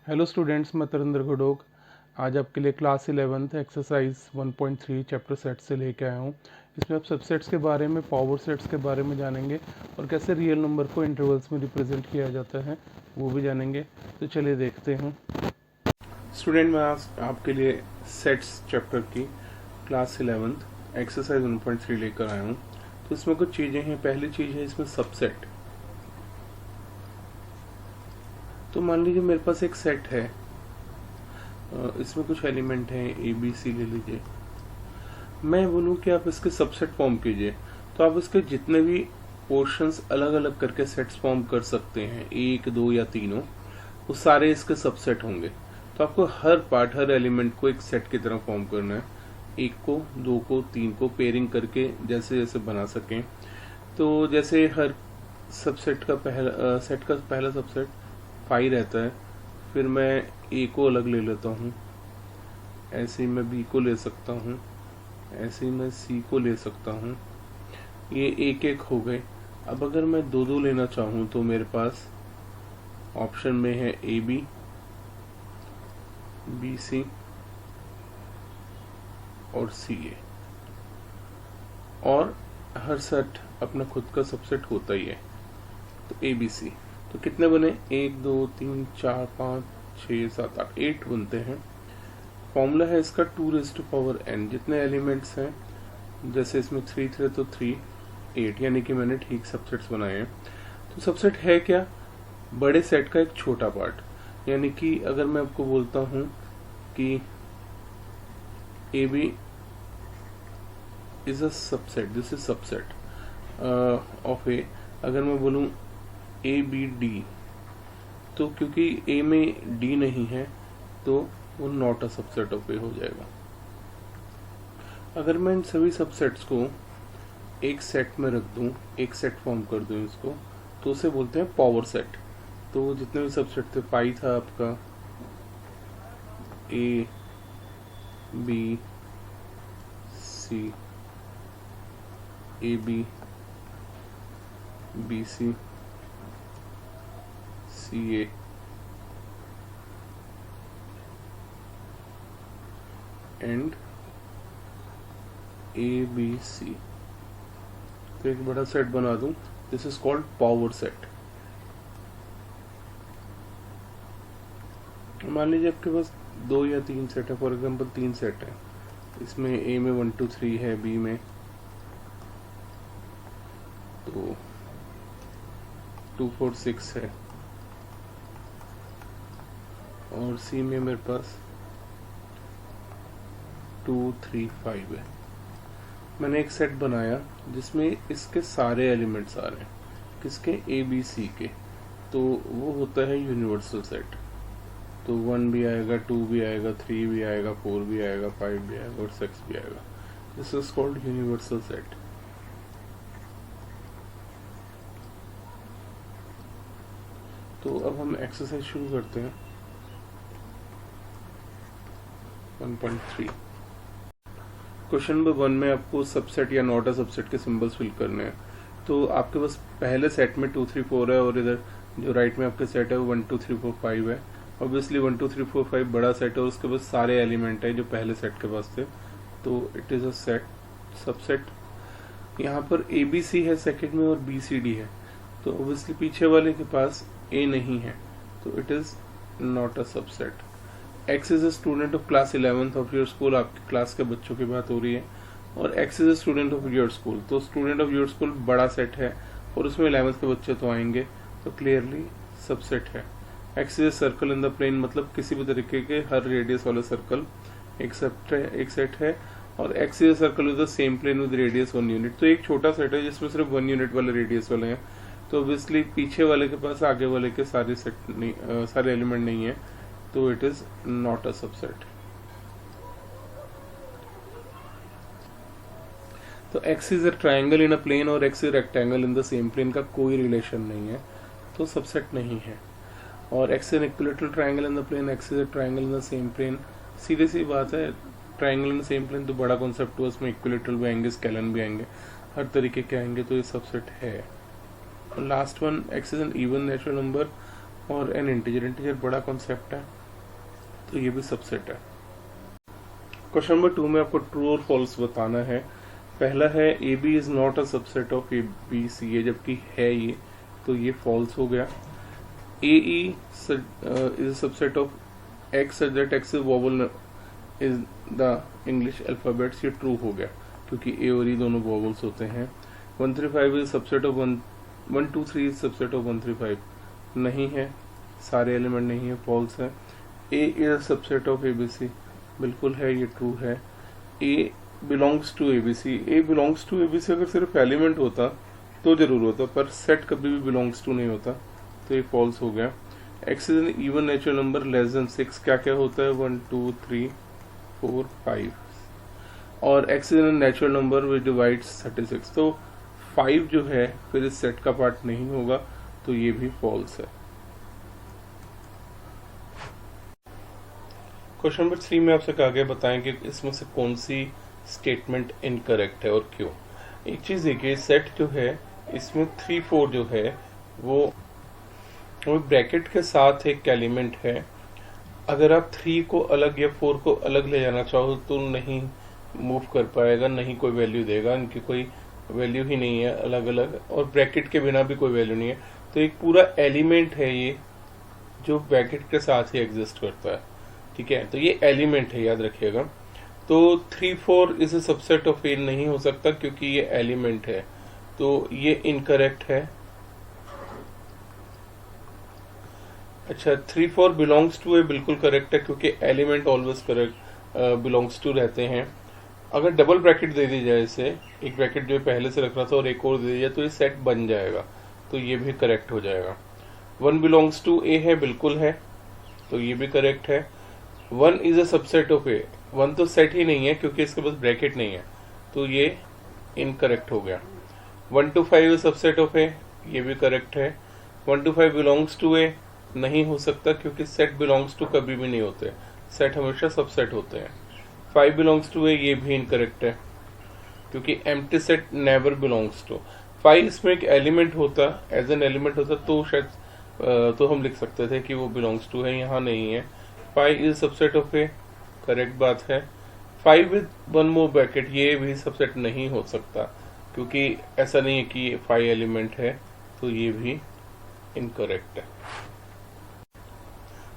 Hello students, मैं तरिंदर गुडोक आज आपके लिए class 11th exercise 1.3 chapter set से लेके आया हूँ। इसमें आप सबसेट्स के बारे में, पावर सेट्स के बारे में जानेंगे और कैसे रियल नंबर को इंटरवल्स में रिप्रेजेंट किया जाता है वो भी जानेंगे। तो चलिए देखते हैं। स्टूडेंट, मैं आज आपके लिए सेट्स चैप्टर की क्लास 11th एक्सरसाइज 1.3 लेकर आया हूँ। तो इसमें कुछ चीज़ें हैं। पहली चीज़ है इसमें सबसेट। तो मान लीजिए मेरे पास एक सेट है, इसमें कुछ एलिमेंट हैं ए बी सी ले लीजिए। मैं बोलूँ कि आप इसके सबसेट फॉर्म कीजिए, तो आप इसके जितने भी पोर्शंस अलग अलग करके सेट्स फॉर्म कर सकते हैं, एक दो या तीनों, वो सारे इसके सबसेट होंगे। तो आपको हर पार्ट, हर एलिमेंट को एक सेट की तरह फॉर्म करना है, एक को, दो को, तीन को पेयरिंग करके जैसे जैसे बना सकें। तो जैसे हर सबसेट का सेट का पहला सबसेट फाई रहता है, फिर मैं ए को अलग ले लेता हूँ, ऐसे ही मैं बी को ले सकता हूँ, ऐसे ही मैं सी को ले सकता हूँ। ये एक एक हो गए। अब अगर मैं दो दो लेना चाहूँ तो मेरे पास ऑप्शन में है ए बी, बी सी और सी ए। और हर सेट अपना खुद का सबसेट होता ही है। तो ए बी सी तो कितने बने? 1 2 3 4 5 6 7 8 8 बनते हैं। फॉर्मूला है इसका 2n। जितने एलिमेंट्स हैं, जैसे इसमें 3 थे तो 3 8, यानी कि मैंने ठीक सबसेट्स बनाए हैं। तो सबसेट है क्या? बड़े सेट का एक छोटा पार्ट। यानी कि अगर मैं आपको बोलता हूं कि A B is a subset, this is subset of A. अगर मैं बोलूं ए बी डी, तो क्योंकि ए में डी नहीं है तो वो नॉट अ सबसेट ऑफ ए हो जाएगा। अगर मैं इन सभी सबसेट्स को एक सेट में रख दूं, एक सेट फॉर्म कर दूं इसको, तो उसे बोलते हैं पावर सेट। तो जितने भी सबसेट थे, पाई था आपका A B C, A B B C, C A, and A B C. तो एक बड़ा सेट बना दूं, this is called power set. मान लीजिए आपके पास 2 या 3 सेट है, फॉर एग्जांपल 3 सेट है। इसमें ए में 1 2 3 है, बी में तो 2 4 6 है, और सी में मेरे पास 2 3 5 है। मैंने एक सेट बनाया जिसमें इसके सारे एलिमेंट्स आ रहे हैं, किसके? ए बी सी के। तो वो होता है यूनिवर्सल सेट। तो 1 भी आएगा, 2 भी आएगा, 3 भी आएगा, 4 भी आएगा, 5 भी आएगा और 6 भी आएगा। This is called universal set. तो अब हम एक्सरसाइज शुरू करते हैं 1.3। क्वेश्चन नंबर 1 में आपको सबसेट या नॉट अ सबसेट के सिंबल्स फिल करने हैं। तो आपके पास पहले सेट में 2 3 4 है, और इधर जो राइट में आपके सेट है वो 1 2 3 4 5 है। ऑब्वियसली 1 2 3 4 5 बड़ा सेट है और उसके पास सारे एलिमेंट है जो पहले सेट के पास थे, तो it is a set subset. यहाँ पर ए बी सी है सेकेंड में और बी सी डी है, तो ऑब्वियसली पीछे वाले के पास ए नहीं है, तो it is not a subset. X is a student of class 11th of your school. आपकी क्लास के बच्चों की बात हो रही है। और X is a student of your school. तो स्टूडेंट ऑफ योर स्कूल बड़ा सेट है और उसमें 11th के बच्चे तो आएंगे, तो क्लियरली सबसेट है। X is a circle in the plane, मतलब किसी भी तरीके के हर रेडियस वाला सर्कल एक सेट है। और X is a circle with the same plane with radius 1 unit. तो एक छोटा सेट है जिसमें सिर्फ 1 यूनिट वाले रेडियस वाले हैं, तो ऑब्वियसली पीछे वाले के पास आगे वाले के सारे सेट नहीं, सारे एलिमेंट नहीं है, तो it is not a subset. तो X is a triangle in a plane और X is rectangle in the same plane का कोई रिलेशन नहीं है, तो सबसेट नहीं है। और X is equilateral triangle in the plane, X is a triangle in the same plane. सीधी सी बात है, triangle in the same plane तो बड़ा कॉन्सेप्ट हुआ, उसमें इक्विलेटरल भी आएंगे, स्केलन भी आएंगे, हर तरीके के आएंगे, तो ये सबसेट है। और last one, X is an even natural number, और एन इंटीजर, इंटीजर बड़ा कॉन्सेप्ट है तो ये भी सबसेट है। क्वेश्चन नंबर 2 में आपको ट्रू और फॉल्स बताना है। पहला है A B is not a subset of A B C A, जबकि है ये, तो ये फॉल्स हो गया। A E is subset of X such that X is vowel is the English alphabets, ये ट्रू हो गया क्योंकि ए और ई दोनों वोवल्स होते हैं। 135 is subset of 123 is subset of 135, नहीं है, सारे एलिमेंट नहीं है, फॉल्स है। A is subset of A B C, बिल्कुल है, ये ट्रू है। A belongs to A B C, A belongs to A B C अगर सिर्फ एलिमेंट होता तो जरूर होता, पर सेट कभी भी बिलोंग्स टू नहीं होता, तो ये फॉल्स हो गया। X is an even natural number less than 6, क्या क्या होता है 1 2 3 4 5, और x is an natural number which divides 36, तो 5 जो है फिर इस सेट का पार्ट नहीं होगा, तो ये भी फॉल्स है। क्वेश्चन नंबर 3 में आपसे कहा गया बताएं कि इसमें से कौन सी स्टेटमेंट इनकरेक्ट है और क्यों। एक चीज देखिए, सेट जो है इसमें 3 4 जो है वो ब्रैकेट के साथ एक एलिमेंट है। अगर आप 3 को अलग या 4 को अलग ले जाना चाहो तो नहीं मूव कर पाएगा, नहीं कोई वैल्यू देगा, इनकी कोई वैल्यू ही नहीं है अलग अलग, और ब्रैकेट के बिना भी कोई वैल्यू नहीं है। तो एक पूरा एलिमेंट है ये जो ब्रैकेट के साथ ही एग्जिस्ट करता है, ठीक है, तो ये एलिमेंट है, याद रखिएगा। तो 3 4 इस सबसेट ऑफ ए नहीं हो सकता क्योंकि ये एलिमेंट है, तो ये इनकरेक्ट है। अच्छा, 3 4 बिलोंग्स टू ए बिल्कुल करेक्ट है क्योंकि element always correct belongs to रहते हैं। अगर डबल ब्रैकेट दे दी जाए इसे, एक ब्रैकेट जो पहले से रख रहा था और एक और दे दी जाए तो ये सेट बन जाएगा, तो ये भी करेक्ट हो जाएगा। 1 बिलोंग्स टू ए है, बिल्कुल है, तो ये भी करेक्ट है। 1 इज अ सबसेट ऑफ ए, 1 तो सेट ही नहीं है क्योंकि इसके पास ब्रैकेट नहीं है, तो ये इनकरेक्ट हो गया। 1 to 5 इज सबसेट ऑफ ए, ये भी करेक्ट है। 1 to 5 बिलोंग्स टू ए नहीं हो सकता क्योंकि सेट बिलोंग्स टू कभी भी नहीं होते, सेट हमेशा सबसेट होते हैं। 5 बिलोंग्स टू ए, ये भी इनकरेक्ट है क्योंकि empty set never belongs to. 5 इसमें एक एलिमेंट होता, एज एन एलिमेंट होता तो शायद तो हम लिख सकते थे कि वो बिलोंग्स टू है, यहाँ नहीं है। 5 is subset of A, correct बात है। 5 विद 1 मोर ब्रैकेट, ये भी सबसेट नहीं हो सकता क्योंकि ऐसा नहीं है कि ये 5 एलिमेंट है, तो ये भी इनकरेक्ट है।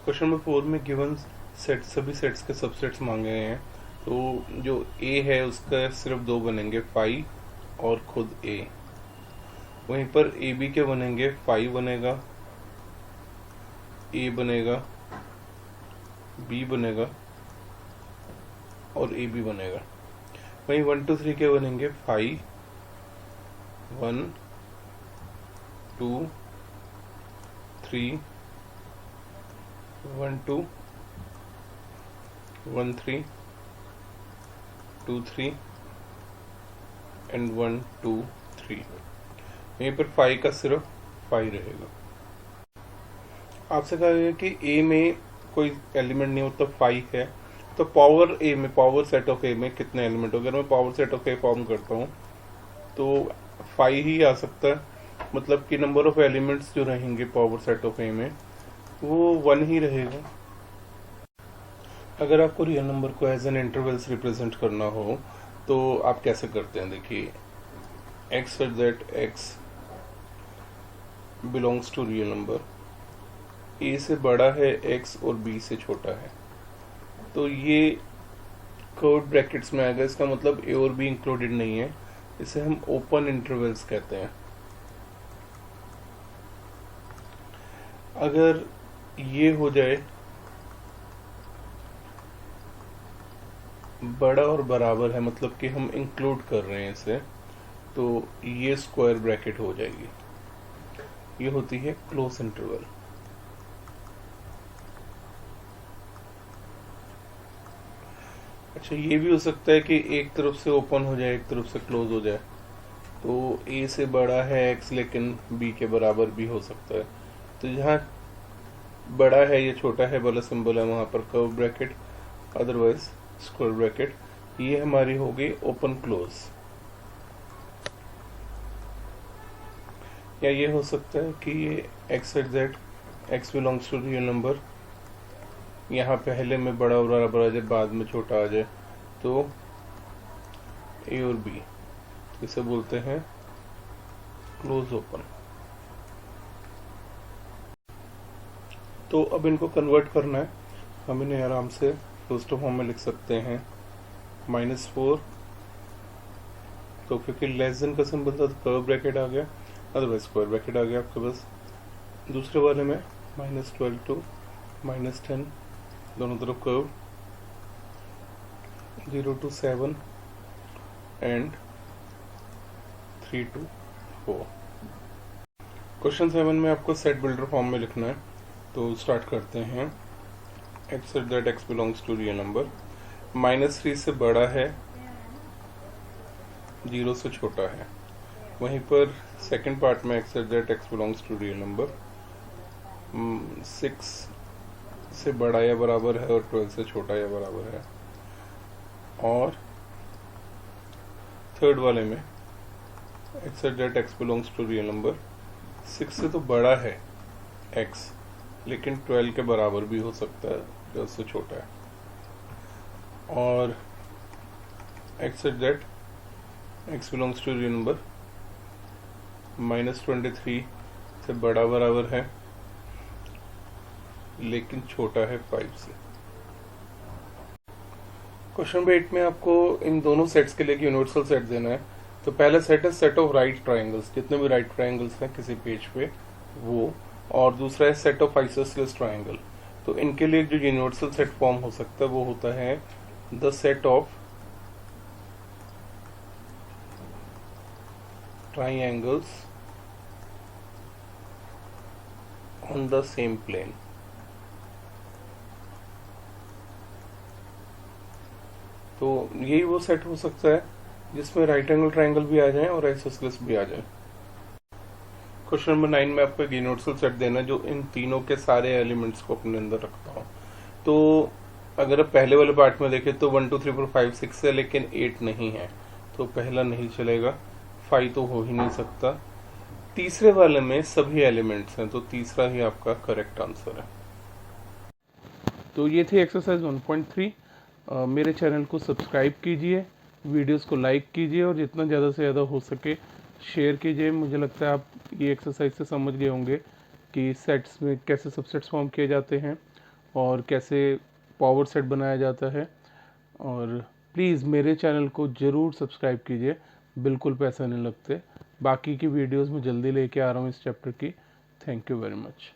क्वेश्चन नंबर 4 में गिवन सेट, सभी सेट्स के सबसेट्स मांगे गए हैं। तो जो ए है उसका सिर्फ 2 बनेंगे, 5 और खुद ए। वहीं पर ए बी के बनेंगे, 5 बनेगा, ए बनेगा, बी बनेगा और ए बी बनेगा। वहीं 1 2 3 के बनेंगे 5 1 2 3 1 2 1 3 2 3 एंड 1 2 3। यहीं पर 5 का सिर्फ 5 रहेगा। आपसे कहा गया कि ए में कोई एलिमेंट नहीं होता, 5 है, तो पावर ए में, पावर सेट ऑफ ए में कितने एलिमेंट हो गए। मैं power set of A form करता हूँ तो 5 ही आ सकता है, मतलब कि नंबर ऑफ एलिमेंट्स जो रहेंगे पावर सेट ऑफ ए में वो 1 ही रहेगा। अगर आपको रियल नंबर को एज एन इंटरवल्स रिप्रेजेंट करना हो तो आप कैसे करते हैं, देखिए X such that X belongs to real number, A से बड़ा है एक्स और बी से छोटा है, तो ये कर्व्ड ब्रैकेट्स में आएगा। इसका मतलब ए और बी इंक्लूडेड नहीं है, इसे हम ओपन इंटरवल्स कहते हैं। अगर ये हो जाए बड़ा और बराबर है, मतलब कि हम इंक्लूड कर रहे हैं इसे, तो ये स्क्वायर ब्रैकेट हो जाएगी, ये होती है क्लोज इंटरवल। अच्छा, ये भी हो सकता है कि एक तरफ से ओपन हो जाए, एक तरफ से क्लोज हो जाए, तो ए से बड़ा है एक्स लेकिन बी के बराबर भी हो सकता है। तो जहाँ बड़ा है ये छोटा है वाला सिंबल है वहां पर curve bracket, otherwise square bracket. ये हमारी हो गई ओपन क्लोज। या ये हो सकता है कि ये X at Z x belongs to real number, यहाँ पहले में बड़ा और बराबर आ जाए, बाद में छोटा आ जाए, तो a और b, इसे बोलते हैं क्लोज ओपन। तो अब इनको कन्वर्ट करना है, हम इन्हें आराम से क्लोज्ड फॉर्म में लिख सकते हैं। -4, तो क्योंकि लेस देन का सिंबल था तो कर्व ब्रैकेट आ गया, अदरवाइज स्क्वायर ब्रैकेट आ गया आपके पास। दूसरे वाले में -12 टू -10, दोनों तरफ curve, 0 to 7 and 3 to 4। Question 7 में आपको सेट बिल्डर फॉर्म में लिखना है, तो स्टार्ट करते हैं। X such that X belongs to real number, -3 से बड़ा है, 0 से छोटा है। वहीं पर सेकंड पार्ट में X such that X belongs to real number, 6 से बड़ा या बराबर है और 12 से छोटा या बराबर है। और थर्ड वाले में X such that X belongs to real number, 6 से तो बड़ा है x, लेकिन 12 के बराबर भी हो सकता है, 12 से छोटा है। और X such that X belongs to real number, -23 से बड़ा बराबर है, लेकिन छोटा है 5 से। क्वेश्चन नंबर 8 में आपको इन दोनों सेट्स के लिए यूनिवर्सल सेट देना है। तो पहला सेट है सेट ऑफ राइट ट्राइंगल्स, जितने भी राइट ट्राइंगल्स हैं किसी पेज पे वो, और दूसरा है सेट ऑफ आइसोसेलेस ट्राइंगल। तो इनके लिए जो यूनिवर्सल सेट फॉर्म हो सकता है वो होता है the set of triangles on the same plane. तो यही वो सेट हो सकता है जिसमें राइट एंगल ट्राइंगल भी आ जाए और आइसोसेलेस भी आ जाए। क्वेश्चन नंबर 9 में आपको एक यूनिवर्सल सेट देना है जो इन तीनों के सारे एलिमेंट्स को अपने अंदर रखता हो। तो अगर आप पहले वाले पार्ट में देखें तो 1 2 3 4 5 6 है, लेकिन 8 नहीं है, तो पहला नहीं चलेगा, 5 तो हो ही नहीं सकता। तीसरे वाले में सभी एलिमेंट्स हैं, तो तीसरा ही आपका करेक्ट आंसर है। तो ये थी एक्सरसाइज 1.3। मेरे चैनल को सब्सक्राइब कीजिए, वीडियोस को लाइक कीजिए और जितना ज़्यादा से ज़्यादा हो सके शेयर कीजिए। मुझे लगता है आप ये एक्सरसाइज से समझ गए होंगे कि सेट्स में कैसे सबसेट्स फॉर्म किए जाते हैं और कैसे पावर सेट बनाया जाता है। और प्लीज़ मेरे चैनल को ज़रूर सब्सक्राइब कीजिए, बिल्कुल पैसा नहीं लगते। बाकी की वीडियोस में जल्दी लेके आ रहा हूँ इस चैप्टर की। Thank you very much.